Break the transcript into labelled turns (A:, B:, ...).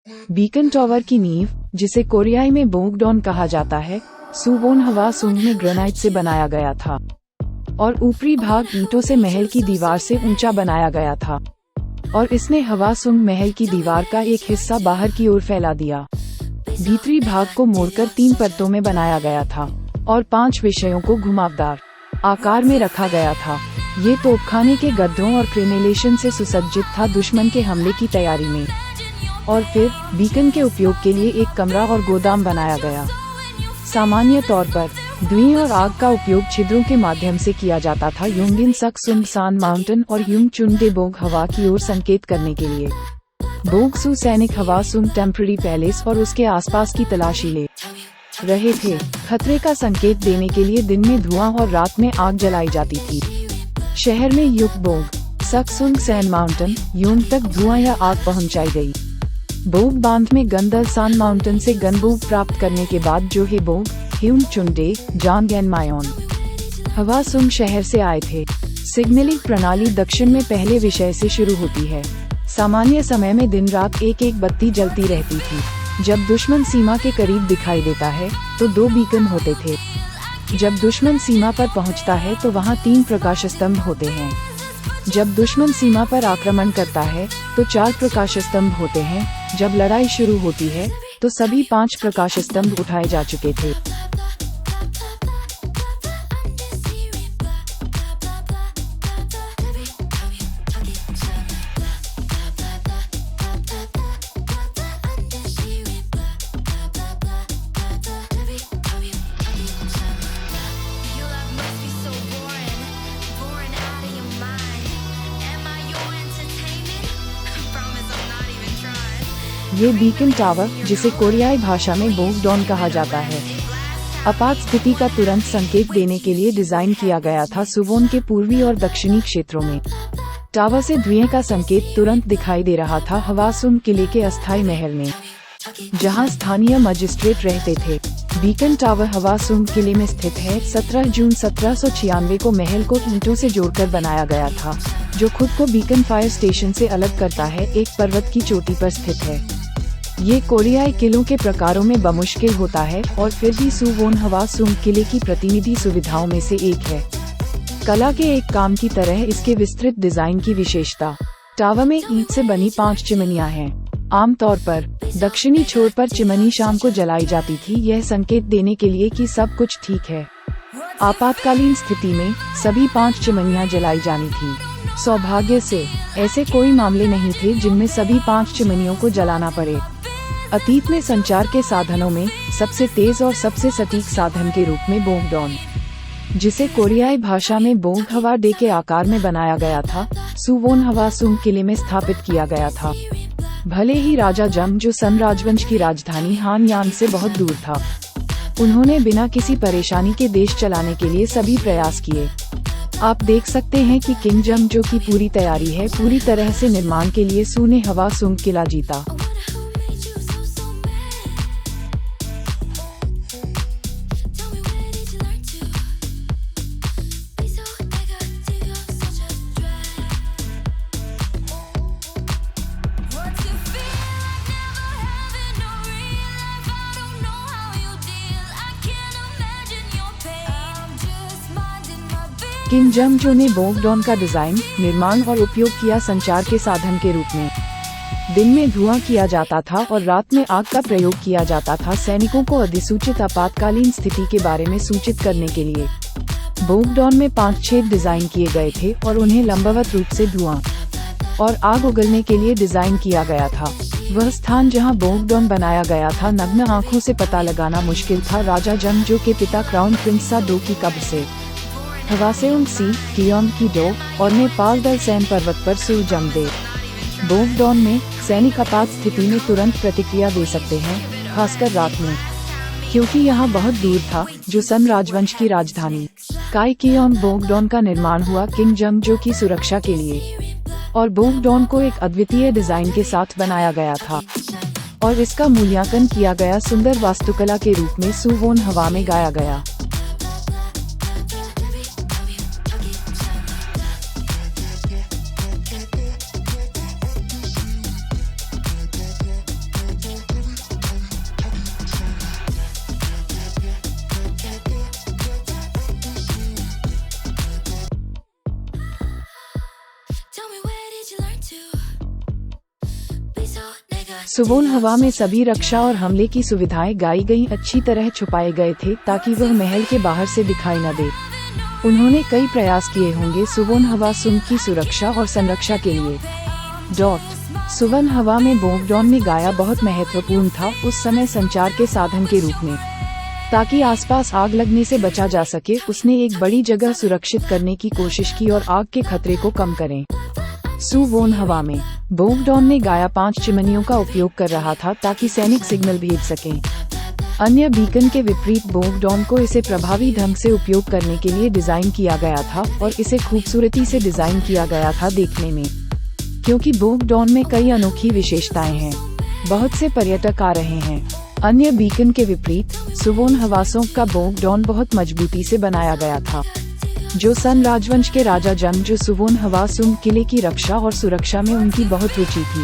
A: Beacon tower की नींव, जिसे कोरियाई में बोगडॉन कहा जाता है, सुवोन हवासुंग में ग्रेनाइट से बनाया गया था और ऊपरी भाग ईंटों से महल की दीवार से ऊंचा बनाया गया था और इसने हवासुंग महल की दीवार का एक हिस्सा बाहर की ओर फैला दिया। भीतरी भाग को मोड़कर 3 परतों में बनाया गया था और 5 विषयों को घुमावदार आकार में रखा गया था। ये तोपखाने के गड्ढों और क्रेनेलेशन से सुसज्जित था दुश्मन के हमले की तैयारी में। और फिर बीकन के उपयोग के लिए एक कमरा और गोदाम बनाया गया। सामान्य तौर पर धुएं और आग का उपयोग छिद्रों के माध्यम से किया जाता था युंगिन सक सुंग सान माउंटेन और युंग चुनडे बोग हवा की ओर संकेत करने के लिए। बोगसू सैनिक हवासुंग टेम्पररी पैलेस और उसके आसपास की तलाशी ले रहे थे। खतरे का संकेत देने के लिए दिन में धुआं और रात में आग जलाई जाती थी। शहर में युग बोग सकसुंग सैन माउंटेन युंग तक धुआं या आग पहुंचाई गई। बोग बांध में गंदल सान माउंटेन से गनबूब प्राप्त करने के बाद जो है बोग ह्यूम चुंडे जांग एंड मायोन हवासुंग शहर से आए थे। सिग्नलिंग प्रणाली दक्षिण में पहले विषय से शुरू होती है। सामान्य समय में दिन रात एक एक बत्ती जलती रहती थी। जब दुश्मन सीमा के करीब दिखाई देता है तो 2 बीकन होते थे। जब दुश्मन सीमा पर पहुंचता है तो वहां 3 प्रकाश स्तंभ होते हैं। जब दुश्मन सीमा पर आक्रमण करता है तो 4 प्रकाश स्तंभ होते हैं। जब लड़ाई शुरू होती है तो सभी 5 प्रकाश स्तंभ उठाए जा चुके थे। ये बीकन टावर, जिसे कोरियाई भाषा में बोगडॉन कहा जाता है, आपात स्थिति का तुरंत संकेत देने के लिए डिजाइन किया गया था सुवोन के पूर्वी और दक्षिणी क्षेत्रों में। टावर से धुएं का संकेत तुरंत दिखाई दे रहा था हवासुंग किले के अस्थायी महल में, जहां स्थानीय मजिस्ट्रेट रहते थे। बीकन टावर हवासुंग किले में स्थित है। 17 जून 1796 को महल को ईंटों से जोड़कर बनाया गया था, जो खुद को बीकन फायर स्टेशन से अलग करता है। एक पर्वत की चोटी पर स्थित है। ये कोरियाई किलों के प्रकारों में बमुश्किल होता है और फिर भी सुवोन हवासुंग किले की प्रतिनिधि सुविधाओं में से एक है। कला के एक काम की तरह इसके विस्तृत डिजाइन की विशेषता। टावर में ईंट से बनी 5 चिमनियां हैं। आमतौर पर दक्षिणी छोर पर चिमनी शाम को जलाई जाती थी, यह संकेत देने के लिए कि सब कुछ ठीक है। आपातकालीन स्थिति में सभी 5 चिमनियां जलाई जानी थी। सौभाग्य से ऐसे कोई मामले नहीं थे जिनमें सभी 5 चिमनियों को जलाना पड़े। अतीत में संचार के साधनों में सबसे तेज और सबसे सटीक साधन के रूप में बोगडॉन, जिसे कोरियाई भाषा में बोग हवा डे के आकार में बनाया गया था, सुवोन हवासुंग किले में स्थापित किया गया था। भले ही राजा जंग, जो सन राजवंश की राजधानी हानयान से बहुत दूर था, उन्होंने बिना किसी परेशानी के देश चलाने के लिए सभी प्रयास किए। आप देख सकते हैं कि किंग जंग, जो की पूरी तैयारी है, पूरी तरह से निर्माण के लिए सू ने हवासुंग किला जीता। किम जंग जो ने बोगडॉन का डिजाइन, निर्माण और उपयोग किया संचार के साधन के रूप में। दिन में धुआं किया जाता था और रात में आग का प्रयोग किया जाता था सैनिकों को अधिसूचित आपातकालीन स्थिति के बारे में सूचित करने के लिए। बोगडॉन में 5 छेद डिजाइन किए गए थे और उन्हें लंबवत रूप से धुआं और आग उगलने के लिए डिजाइन किया गया था। वह स्थान जहां बोगडॉन बनाया गया था नग्न आंखों से पता लगाना मुश्किल था। राजा जंग जो के पिता क्राउन प्रिंस सा दो की कब्र से हवासेउंग सी कियोंग की डो और नेपाल दल सैन पर्वत पर सू जमदे। बोगडॉन में सैनिक आपात स्थिति में तुरंत प्रतिक्रिया दे सकते हैं, खासकर रात में, क्योंकि यहां बहुत दूर था जो सन राजवंश की राजधानी काई कियोंग। बोगडॉन का निर्माण हुआ किंग जंग जो की सुरक्षा के लिए और बोगडॉन को एक अद्वितीय डिजाइन के साथ बनाया गया था और इसका मूल्यांकन किया गया सुंदर वास्तुकला के रूप में सुवोन हवा में गाया गया। सुबोन हवा में सभी रक्षा और हमले की सुविधाएं गाई गई अच्छी तरह छुपाए गए थे ताकि वह महल के बाहर से दिखाई न दे। उन्होंने कई प्रयास किए होंगे सुबोन हवा सुंग की सुरक्षा और संरक्षा के लिए। सुबोन हवा में बोगडॉन ने गाया बहुत महत्वपूर्ण था उस समय संचार के साधन के रूप में। ताकि आसपास आग लगने से बचा जा सके, उसने एक बड़ी जगह सुरक्षित करने की कोशिश की और आग के खतरे को कम करें। सुबोन हवा में बोगडॉन ने गाया 5 चिमनियों का उपयोग कर रहा था ताकि सैनिक सिग्नल भेज सकें। अन्य बीकन के विपरीत बोगडॉन को इसे प्रभावी ढंग से उपयोग करने के लिए डिजाइन किया गया था और इसे खूबसूरती से डिजाइन किया गया था देखने में, क्योंकि बोगडॉन में कई अनोखी विशेषताएं हैं। बहुत से पर्यटक आ रहे हैं। अन्य बीकन के विपरीत सुबोन हवासों का बोगडॉन बहुत मजबूती से बनाया गया था, जो सन राजवंश के राजा जंग जो सुबोन हवा सुंग किले की रक्षा और सुरक्षा में उनकी बहुत रुचि थी।